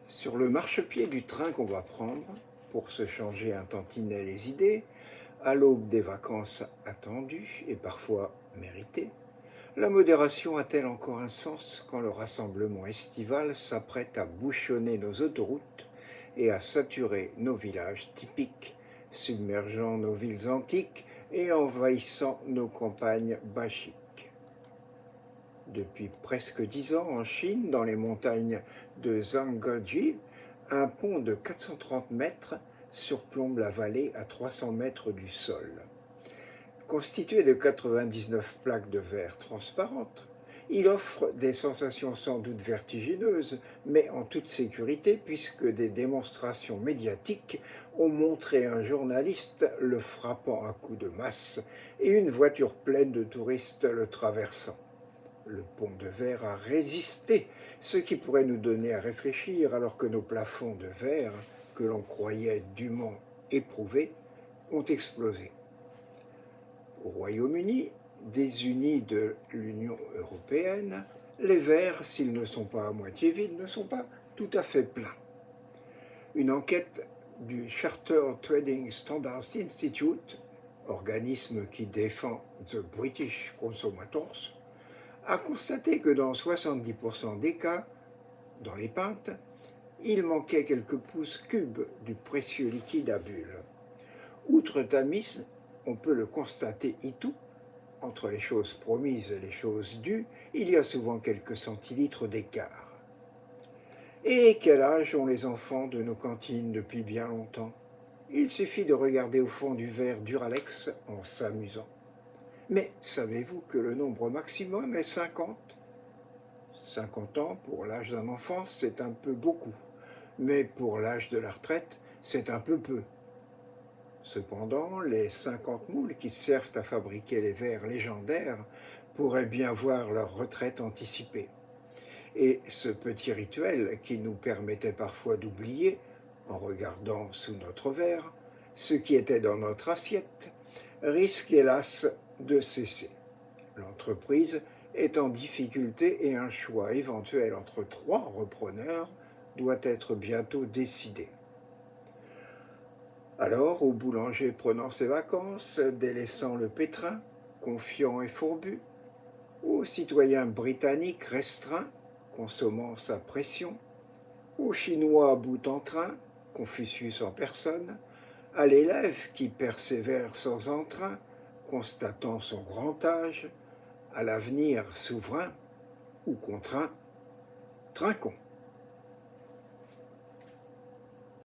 Sur le marchepied du train qu'on va prendre, pour se changer un tantinet les idées, à l'aube des vacances attendues et parfois méritées, la modération a-t-elle encore un sens quand le rassemblement estival s'apprête à bouchonner nos autoroutes et à saturer nos villages typiques, submergeant nos villes antiques et envahissant nos campagnes bachiques? Depuis presque 10 ans, en Chine, dans les montagnes de Zhangjiajie, un pont de 430 mètres surplombe la vallée à 300 mètres du sol. Constitué de 99 plaques de verre transparentes, il offre des sensations sans doute vertigineuses, mais en toute sécurité puisque des démonstrations médiatiques ont montré un journaliste le frappant à coups de masse et une voiture pleine de touristes le traversant. Le pont de verre a résisté, ce qui pourrait nous donner à réfléchir alors que nos plafonds de verre, que l'on croyait dûment éprouvés, ont explosé. Au Royaume-Uni, désunis de l'Union européenne, les verres, s'ils ne sont pas à moitié vides, ne sont pas tout à fait pleins. Une enquête du Chartered Trading Standards Institute, organisme qui défend The British Consumers, a constaté que dans 70% des cas, dans les pintes, il manquait quelques pouces cubes du précieux liquide à bulles. Outre Tamis, on peut le constater itou, entre les choses promises et les choses dues, il y a souvent quelques centilitres d'écart. Et quel âge ont les enfants de nos cantines depuis bien longtemps? Il suffit de regarder au fond du verre Duralex en s'amusant. Mais savez-vous que le nombre maximum est 50? 50 ans pour l'âge d'un enfant, c'est un peu beaucoup, mais pour l'âge de la retraite, c'est un peu peu. Cependant, les 50 moules qui servent à fabriquer les verres légendaires pourraient bien voir leur retraite anticipée. Et ce petit rituel qui nous permettait parfois d'oublier, en regardant sous notre verre, ce qui était dans notre assiette, risque hélas de cesser. L'entreprise est en difficulté et un choix éventuel entre 3 repreneurs doit être bientôt décidé. Alors, au boulanger prenant ses vacances, délaissant le pétrin, confiant et fourbu, au citoyen britannique restreint, consommant sa pression, au chinois à bout en train, Confucius en personne, à l'élève qui persévère sans entrain, constatant son grand âge, à l'avenir souverain ou contraint, trinquons.